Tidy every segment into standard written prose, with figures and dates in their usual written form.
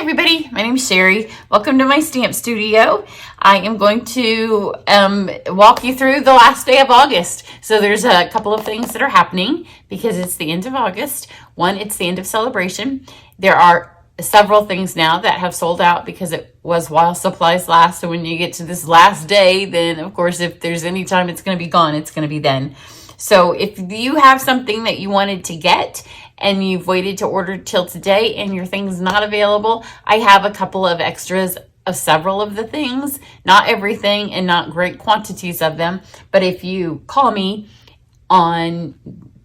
everybody, my name is Sherry. Welcome to my stamp studio. I am going to walk you through the last day of August. So there's a couple of things that are happening because it's the end of August. One, it's the end of celebration. There are several things now that have sold out because it was while supplies last. So when you get to this last day, then of course, if there's any time it's going to be gone, it's going to be then. So if you have something that you wanted to get and you've waited to order till today and your thing's not available, I have a couple of extras of several of the things, not everything and not great quantities of them. But if you call me on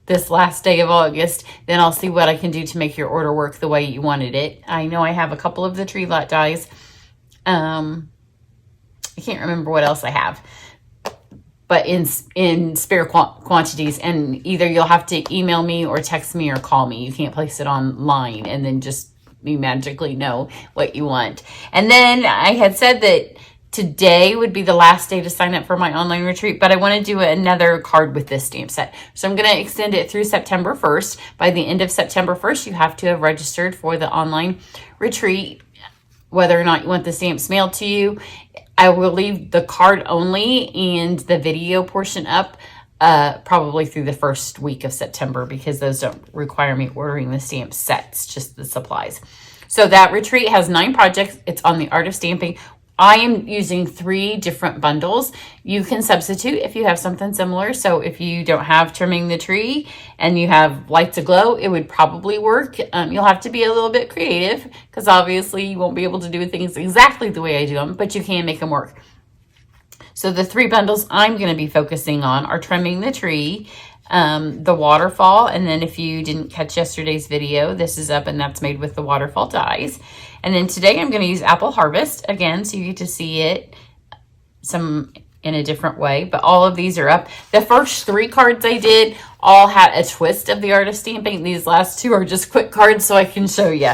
this last day of August, then I'll see what I can do to make your order work the way you wanted it. I know I have a couple of the tree lot dies. I can't remember what else I have, but in spare quantities, and either you'll have to email me or text me or call me. You can't place it online and then just you magically know what you want. And then I had said that today would be the last day to sign up for my online retreat, but I want to do another card with this stamp set. So I'm going to extend it through September 1st. By the end of September 1st, you have to have registered for the online retreat, whether or not you want the stamps mailed to you. I will leave the card only and the video portion up probably through the first week of September because those don't require me ordering the stamp sets, just the supplies. So that retreat has 9 projects. It's on the art of stamping. I am using 3 different bundles. You can substitute if you have something similar. So if you don't have trimming the tree and you have lights aglow, it would probably work. You'll have to be a little bit creative because obviously you won't be able to do things exactly the way I do them, but you can make them work. So the 3 bundles I'm going to be focusing on are trimming the tree, the waterfall, and then if you didn't catch yesterday's video, this is up and that's made with the waterfall dies. And then today I'm going to use Apple Harvest again, so you get to see it in a different way, but all of these are up. The first 3 cards I did all had a twist of the art of stamping. These last 2 are just quick cards so I can show you.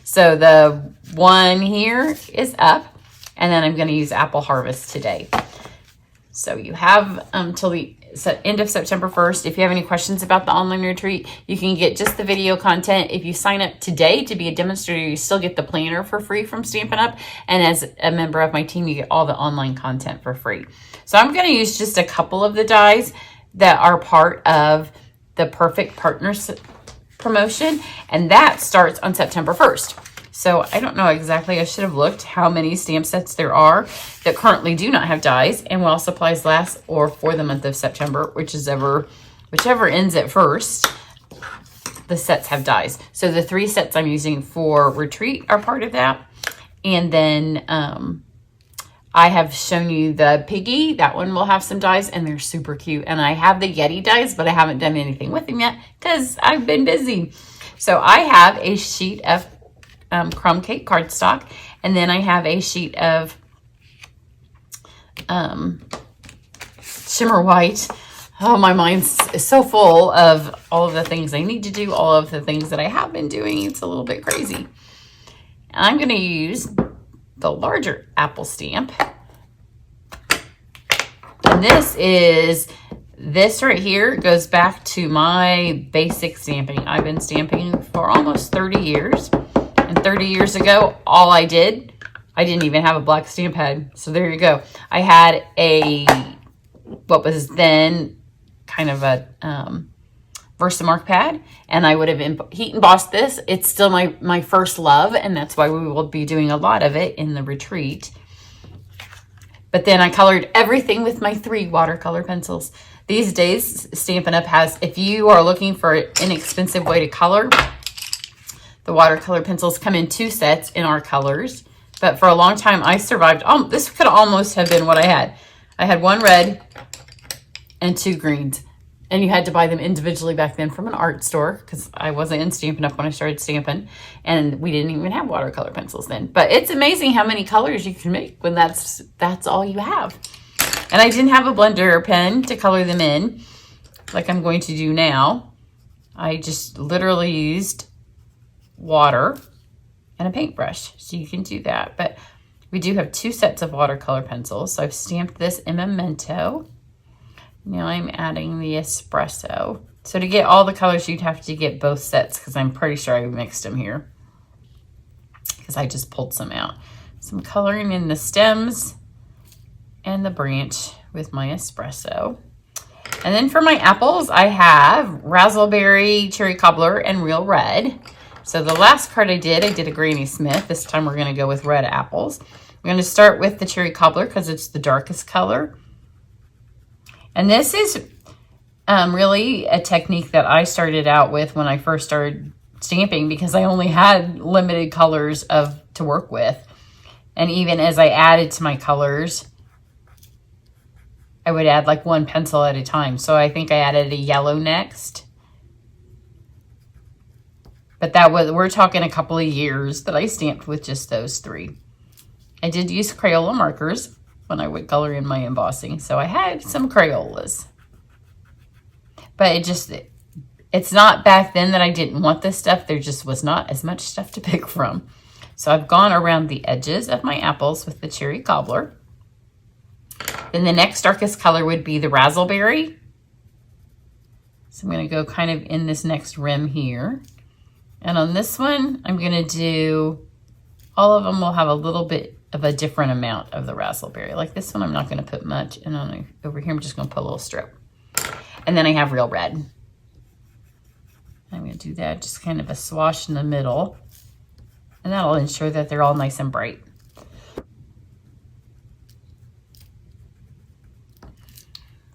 So the one here is up, and then I'm going to use Apple Harvest today. So you have till the end of September 1st. If you have any questions about the online retreat, you can get just the video content. If you sign up today to be a demonstrator, you still get the planner for free from Stampin' Up. And as a member of my team, you get all the online content for free. So I'm going to use just a couple of the dies that are part of the Perfect Partners promotion. And that starts on September 1st. So I don't know exactly, I should have looked how many stamp sets there are that currently do not have dies and while supplies last, or for the month of September, whichever ends at first, the sets have dies. So the 3 sets I'm using for retreat are part of that. And then I have shown you the piggy. That one will have some dies and they're super cute. And I have the Yeti dies, but I haven't done anything with them yet because I've been busy. So I have a sheet of crumb cake cardstock, and then I have a sheet of shimmer white. Oh, my mind is so full of all of the things I need to do, all of the things that I have been doing. It's a little bit crazy. And I'm going to use the larger apple stamp. And this right here goes back to my basic stamping. I've been stamping for almost 30 years. And 30 years ago, all I didn't even have a black stamp head. So there you go. I had what was then kind of a Versamark pad, and I would have heat embossed this. It's still my first love, and that's why we will be doing a lot of it in the retreat. But then I colored everything with my 3 watercolor pencils. These days, Stampin' Up! Has, if you are looking for an inexpensive way to color, the watercolor pencils come in 2 sets in our colors. But for a long time, I survived. This could almost have been what I had. I had 1 red and 2 greens. And you had to buy them individually back then from an art store because I wasn't in Stampin' Up! When I started stamping. And we didn't even have watercolor pencils then. But it's amazing how many colors you can make when that's all you have. And I didn't have a blender pen to color them in like I'm going to do now. I just literally used water and a paintbrush, so you can do that. But we do have 2 sets of watercolor pencils. So I've stamped this in Memento. Now I'm adding the espresso. So to get all the colors, you'd have to get both sets because I'm pretty sure I mixed them here. because I just pulled some out. Some coloring in the stems and the branch with my espresso. And then for my apples, I have Razzleberry, Cherry Cobbler, and Real Red. So the last card I did a Granny Smith. This time we're going to go with red apples. I'm going to start with the Cherry Cobbler because it's the darkest color. And this is really a technique that I started out with when I first started stamping, because I only had limited colors to work with. And even as I added to my colors, I would add like one pencil at a time. So I think I added a yellow next. But we're talking a couple of years that I stamped with just those three. I did use Crayola markers when I would color in my embossing. So I had some Crayolas. But it's not back then that I didn't want this stuff. There just was not as much stuff to pick from. So I've gone around the edges of my apples with the Cherry Cobbler. Then the next darkest color would be the Razzleberry. So I'm going to go kind of in this next rim here. And on this one, I'm going to do, all of them will have a little bit of a different amount of the Razzleberry. Like this one, I'm not going to put much. And over here, I'm just going to put a little strip. And then I have Real Red. I'm going to do that, just kind of a swash in the middle. And that'll ensure that they're all nice and bright.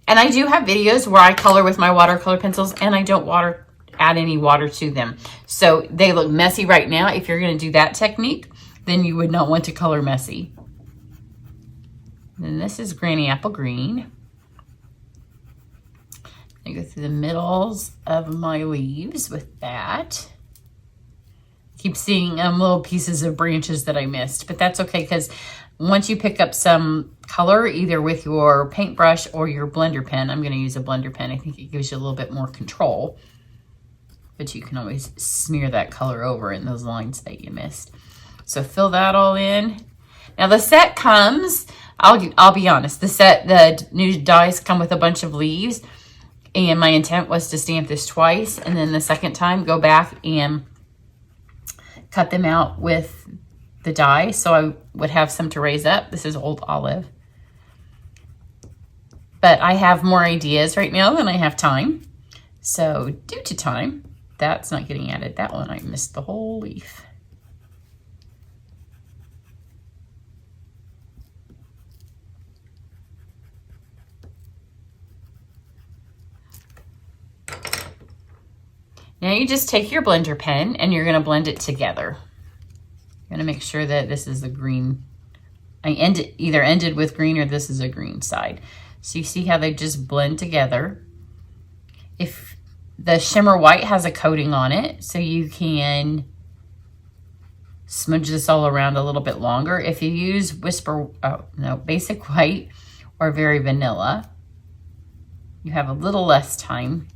And I do have videos where I color with my watercolor pencils and I don't add any water to them. So they look messy right now. If you're going to do that technique, then you would not want to color messy. And this is Granny Apple Green. I go through the middles of my leaves with that. Keep seeing little pieces of branches that I missed, but that's okay, because once you pick up some color, either with your paintbrush or your blender pen, I'm going to use a blender pen. I think it gives you a little bit more control, but you can always smear that color over in those lines that you missed. So fill that all in. Now the set comes, I'll be honest, the new dies come with a bunch of leaves, and my intent was to stamp this twice, and then the second time go back and cut them out with the die, so I would have some to raise up. This is Old Olive. But I have more ideas right now than I have time. So due to time, that's not getting added. That one, I missed the whole leaf. Now you just take your blender pen and you're going to blend it together. You're going to make sure that this is the green. I either ended with green or this is a green side. So you see how they just blend together. If the shimmer white has a coating on it, so you can smudge this all around a little bit longer. If you use Basic White or Very Vanilla, you have a little less time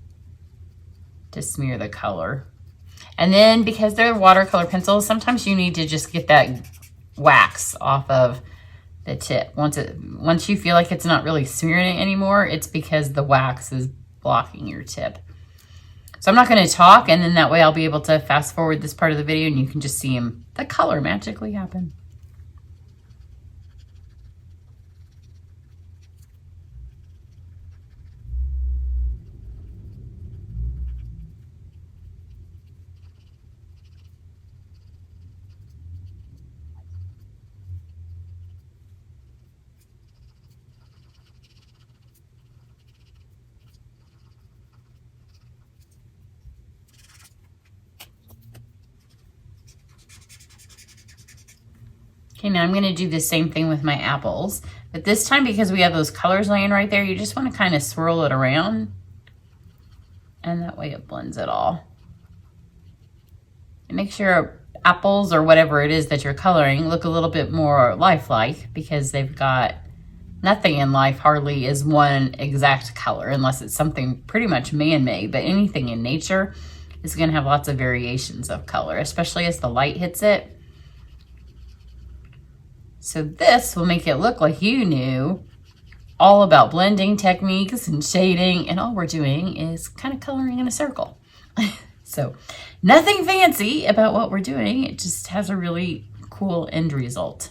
to smear the color. And then because they're watercolor pencils, sometimes you need to just get that wax off of the tip. Once you feel like it's not really smearing it anymore, it's because the wax is blocking your tip. So I'm not going to talk, and then that way I'll be able to fast forward this part of the video and you can just see the color magically happen. Okay, now I'm going to do the same thing with my apples. But this time, because we have those colors laying right there, you just want to kind of swirl it around. And that way it blends it all. And make sure apples or whatever it is that you're coloring look a little bit more lifelike, because they've got nothing in life hardly is one exact color, unless it's something pretty much man-made. But anything in nature is going to have lots of variations of color, especially as the light hits it. So this will make it look like you knew all about blending techniques and shading, and all we're doing is kind of coloring in a circle. So nothing fancy about what we're doing. It just has a really cool end result.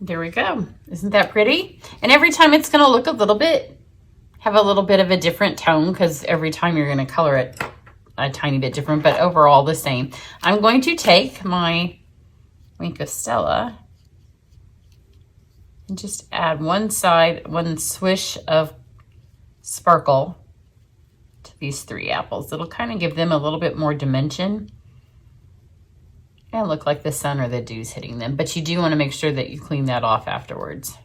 There we go. Isn't that pretty? And every time it's going to look have a little bit of a different tone, because every time you're going to color it a tiny bit different, but overall the same. I'm going to take my Wink of Stella and just add one swish of sparkle to these 3 apples. It'll kind of give them a little bit more dimension and look like the sun or the dew's hitting them. But you do want to make sure that you clean that off afterwards.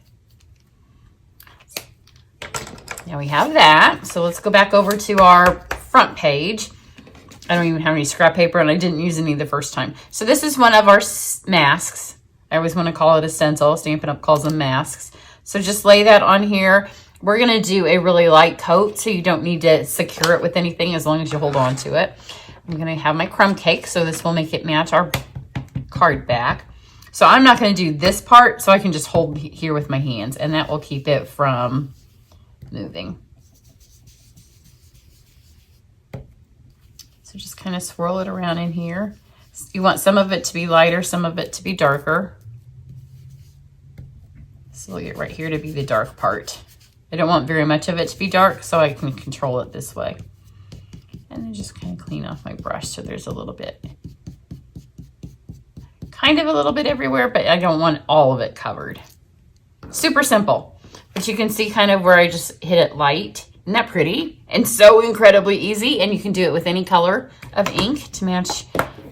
Now we have that. So let's go back over to our front page. I don't even have any scrap paper, and I didn't use any the first time. So this is one of our masks. I always want to call it a stencil. Stampin' Up! Calls them masks. So just lay that on here. We're going to do a really light coat, so you don't need to secure it with anything as long as you hold on to it. I'm going to have my crumb cake, so this will make it match our card back. So I'm not going to do this part, so I can just hold here with my hands, and that will keep it from moving. So just kind of swirl it around in here. You want some of it to be lighter, some of it to be darker. So we'll get right here to be the dark part. I don't want very much of it to be dark, so I can control it this way. And then just kind of clean off my brush so there's a little bit. Kind of a little bit everywhere, but I don't want all of it covered. Super simple. But you can see kind of where I just hit it light. Isn't that pretty? And so incredibly easy. And you can do it with any color of ink to match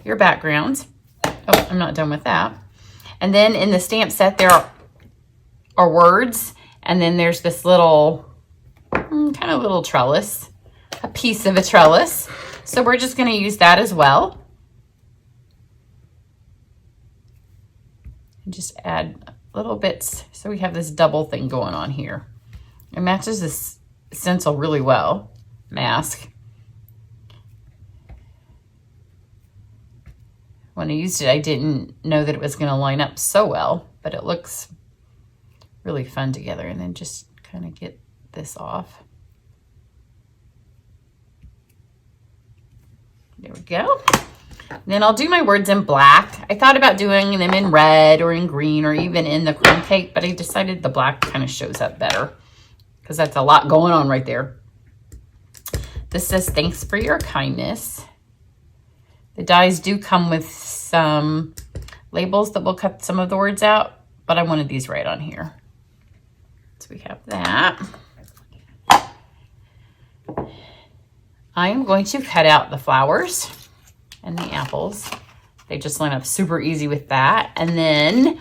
your backgrounds. Oh, I'm not done with that. And then in the stamp set, there are words. And then there's this little, kind of little trellis, a piece of a trellis. So we're just going to use that as well. And just add little bits. So we have this double thing going on here. It matches this stencil really well. Mask. When I used it, I didn't know that it was going to line up so well, but it looks really fun together. And then just kind of get this off. There we go. Then I'll do my words in black. I thought about doing them in red or in green or even in the crumb cake, but I decided the black kind of shows up better because that's a lot going on right there. This says, thanks for your kindness. The dies do come with some labels that will cut some of the words out, but I wanted these right on here. So we have that. I am going to cut out the flowers and the apples. They just line up super easy with that. And then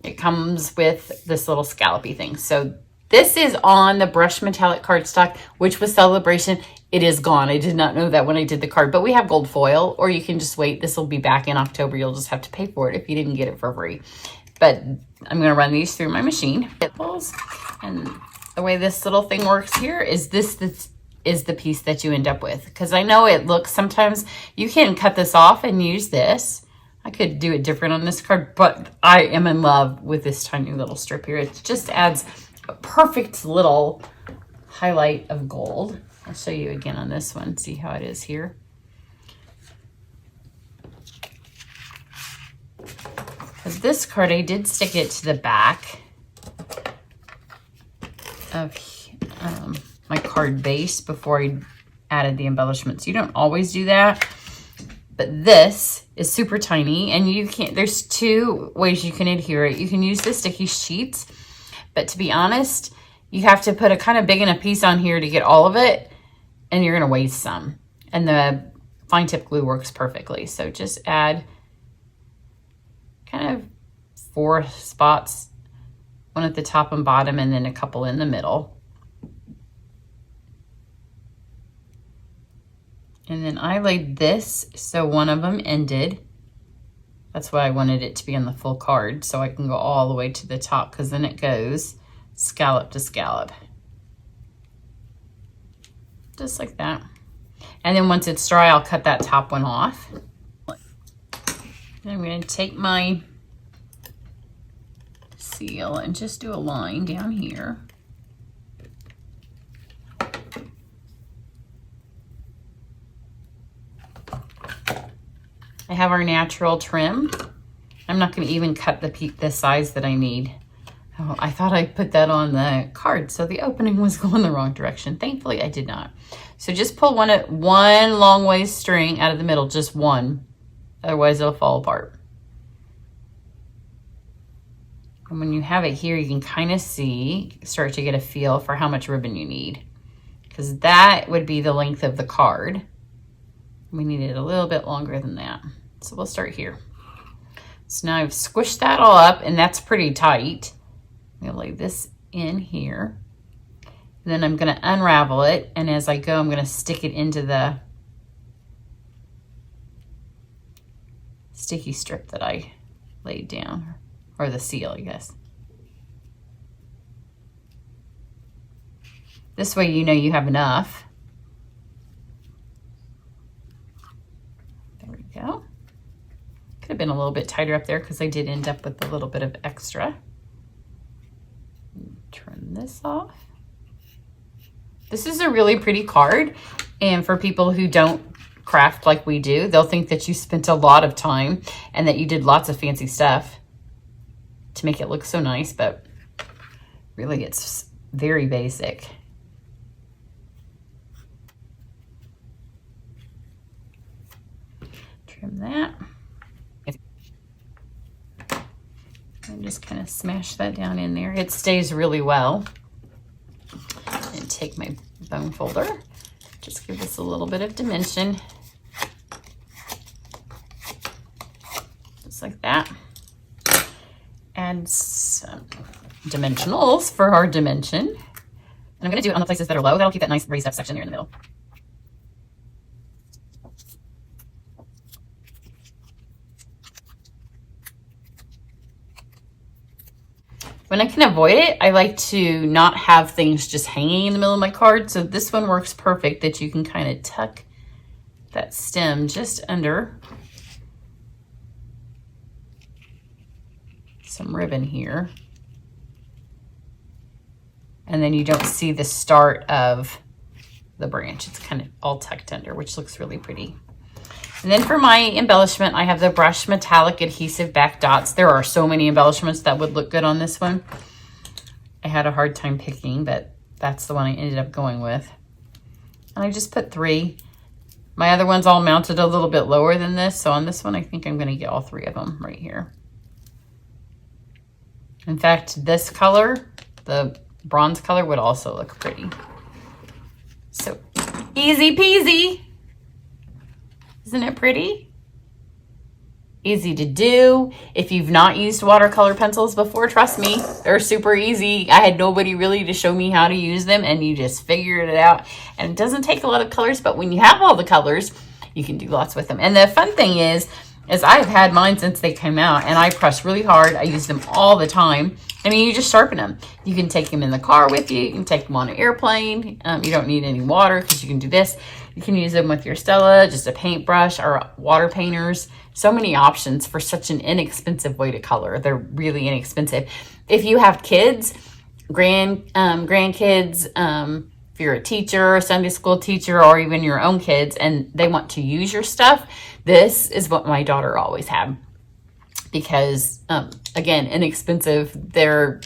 it comes with this little scallopy thing. So this is on the brushed metallic cardstock, which was Celebration. It is gone. I did not know that when I did the card, but we have gold foil, or you can just wait. This will be back in October. You'll just have to pay for it if you didn't get it for free. But I'm going to run these through my machine. And the way this little thing works here is this is the piece that you end up with. Because I know it looks, sometimes you can cut this off and use this. I could do it different on this card, but I am in love with this tiny little strip here. It just adds a perfect little highlight of gold. I'll show you again on this one, see how it is here. Because this card, I did stick it to the back of my card base before I added the embellishments. You don't always do that, but this is super tiny, and you can't, there's 2 ways you can adhere it. You can use the sticky sheets, but to be honest, you have to put a kind of big enough piece on here to get all of it, and you're gonna waste some. And the fine tip glue works perfectly. So just add kind of 4 spots, one at the top and bottom, and then a couple in the middle. And then I laid this, so one of them ended. That's why I wanted it to be on the full card, so I can go all the way to the top, because then it goes scallop to scallop. just like that. And then once it's dry, I'll cut that top one off. And I'm going to take my seal and just do a line down here. I have our natural trim. I'm not going to even cut the size that I need. Oh, I thought I put that on the card, so the opening was going the wrong direction. Thankfully, I did not. So just pull one long ways string out of the middle, just one. Otherwise, it'll fall apart. And when you have it here, you can kind of start to get a feel for how much ribbon you need, because that would be the length of the card. We need it a little bit longer than that. So we'll start here. So now I've squished that all up, and that's pretty tight. I'm gonna lay this in here. And then I'm gonna unravel it, and as I go, I'm gonna stick it into the sticky strip that I laid down, or the seal, I guess. This way you know you have enough. There we go. Could have been a little bit tighter up there because I did end up with a little bit of extra. Turn this off. This is a really pretty card, and for people who don't craft like we do, they'll think that you spent a lot of time and that you did lots of fancy stuff to make it look so nice, but really it's very basic. Trim that. And just kind of smash that down in there. It stays really well. And take my bone folder. Just give this a little bit of dimension. Just like that. Add some dimensionals for our dimension. And I'm going to do it on the places that are low. That'll keep that nice raised up section there in the middle. When I can avoid it, I like to not have things just hanging in the middle of my card. So this one works perfect, that you can kind of tuck that stem just under some ribbon here. And then you don't see the start of the branch. It's kind of all tucked under, which looks really pretty. And then for my embellishment, I have the Brush Metallic Adhesive Back Dots. There are so many embellishments that would look good on this one. I had a hard time picking, but that's the one I ended up going with. And I just put 3. My other one's all mounted a little bit lower than this, so on this one, I think I'm going to get all 3 of them right here. In fact, this color, the bronze color, would also look pretty. So easy peasy. Isn't it pretty? Easy to do. If you've not used watercolor pencils before, trust me, they're super easy. I had nobody really to show me how to use them, and you just figured it out. And it doesn't take a lot of colors, but when you have all the colors, you can do lots with them. And the fun thing is I've had mine since they came out, and I press really hard. I use them all the time. I mean, you just sharpen them. You can take them in the car with you. You can take them on an airplane. You don't need any water because you can do this. You can use them with your Stella, just a paintbrush, or water painters. So many options for such an inexpensive way to color. They're really inexpensive. If you have kids, grandkids, if you're a teacher, a Sunday school teacher, or even your own kids, and they want to use your stuff, this is what my daughter always had. Because, again, inexpensive. They're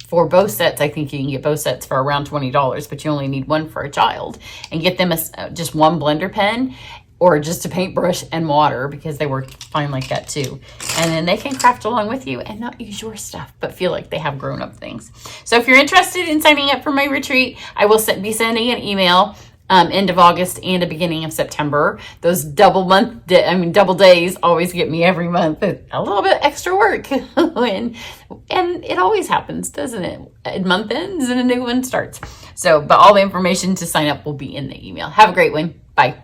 for both sets. I think you can get both sets for around $20, but you only need one for a child. And get them just one blender pen, or just a paintbrush and water, because they work fine like that too. And then they can craft along with you and not use your stuff, but feel like they have grown-up things. So if you're interested in signing up for my retreat, I will be sending an email end of August and the beginning of September. Those double days always get me every month. A little bit extra work. and it always happens, doesn't it? A month ends and a new one starts. So, but all the information to sign up will be in the email. Have a great one. Bye.